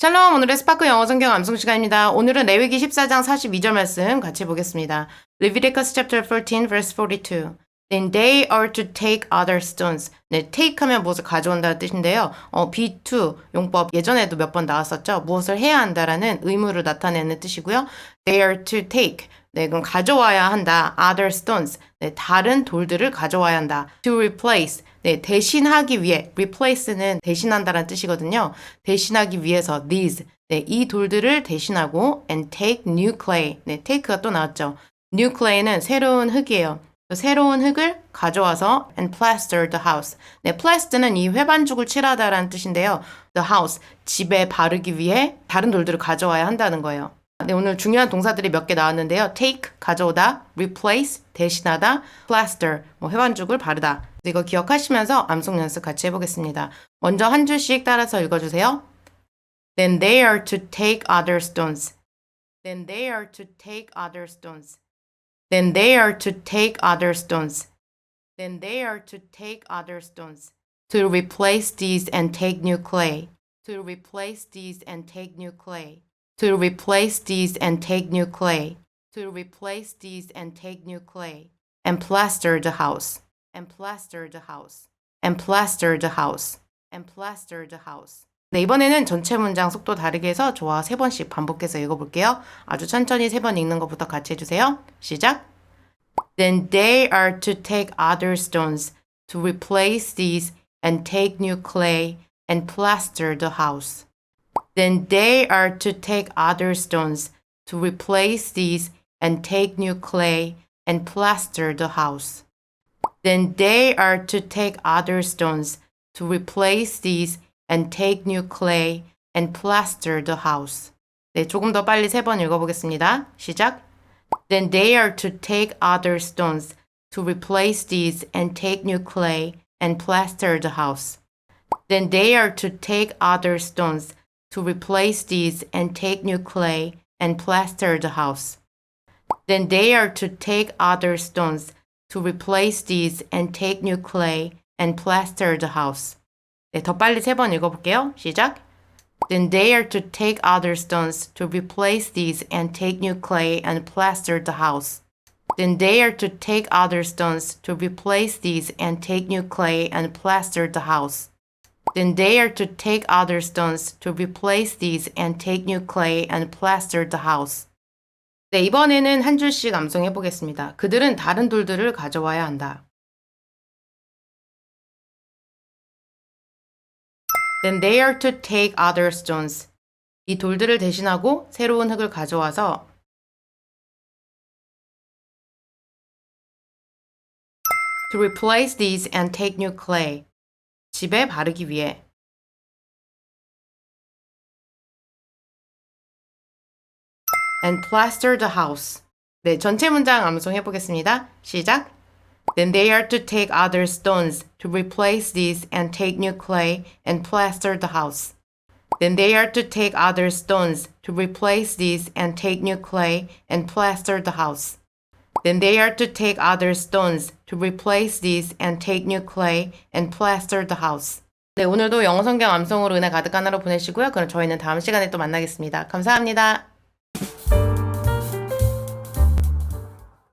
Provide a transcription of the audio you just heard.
샬롬, 오늘의 스파크 영어성경 암송 시간입니다. 오늘은 레위기 14장 42절 말씀 같이 보겠습니다. Leviticus chapter 14 verse 42. Then they are to take other stones. 네, take 하면 무엇을 가져온다는 뜻인데요. B2 용법 예전에도 몇 번 나왔었죠. 무엇을 해야 한다라는 의무를 나타내는 뜻이고요. They are to take. 네, 그럼 가져와야 한다. Other stones. 네, 다른 돌들을 가져와야 한다. To replace. 네, 대신하기 위해. replace는 대신한다라는 뜻이거든요. 대신하기 위해서 these. 네, 이 돌들을 대신하고 and take new clay. 네, take가 또 나왔죠. new clay는 새로운 흙이에요. 새로운 흙을 가져와서 and plaster the house. 네, plaster는 이 회반죽을 칠하다라는 뜻인데요. The house, 집에 바르기 위해 다른 돌들을 가져와야 한다는 거예요. 네, 오늘 중요한 동사들이 몇 개 나왔는데요. take, 가져오다, replace, 대신하다, plaster, 회반죽을 바르다. 이거 기억하시면서 암송 연습 같이 해보겠습니다. 먼저 한 줄씩 따라서 읽어주세요. Then they are to take other stones. Then they are to take other stones. Then they are to take other stones. Then they are to take other stones. To replace these and take new clay. To replace these and take new clay. To replace these and take new clay. To replace these and take new clay. And plaster the house. And plaster the house. And plaster the house. And plaster the house. 네, 이번에는 전체 문장 속도 다르게 해서 저와 3번씩 반복해서 읽어볼게요. 아주 천천히 3번 읽는 것부터 같이 해주세요. 시작! Then they are to take other stones to replace these and take new clay and plaster the house. Then they are to take other stones to replace these and take new clay and plaster the house. Then they are to take other stones to replace these and take new clay and plaster the house. 네, 조금 더 빨리 3번 읽어보겠습니다. 시작! Then they are to take other stones to replace these and take new clay and plaster the house. Then they are to take other stones to replace these and take new clay and plaster the house. Then they are to take other stones to replace these and take new clay and plaster the house. 네, 더 빨리 3번 읽어볼게요. 시작! Then they are to take other stones to replace these and take new clay and plaster the house. Then they are to take other stones to replace these and take new clay and plaster the house. Then they are to take other stones to replace these and take new clay and plaster the house. 네, 이번에는 한 줄씩 암송해 보겠습니다. 그들은 다른 돌들을 가져와야 한다. Then they are to take other stones. 이 돌들을 대신하고 새로운 흙을 가져와서 to replace these and take new clay. 집에 바르기 위해 and plaster the house. 네, 전체 문장 암송해 보겠습니다. 시작! Then they are to take other stones to replace these and take new clay and plaster the house. Then they are to take other stones to replace these and take new clay and plaster the house. Then they are to take other stones to replace these and take new clay and plaster the house. 네, 오늘도 영어성경 암송으로 은혜 가득한 하루 보내시고요. 그럼 저희는 다음 시간에 또 만나겠습니다. 감사합니다.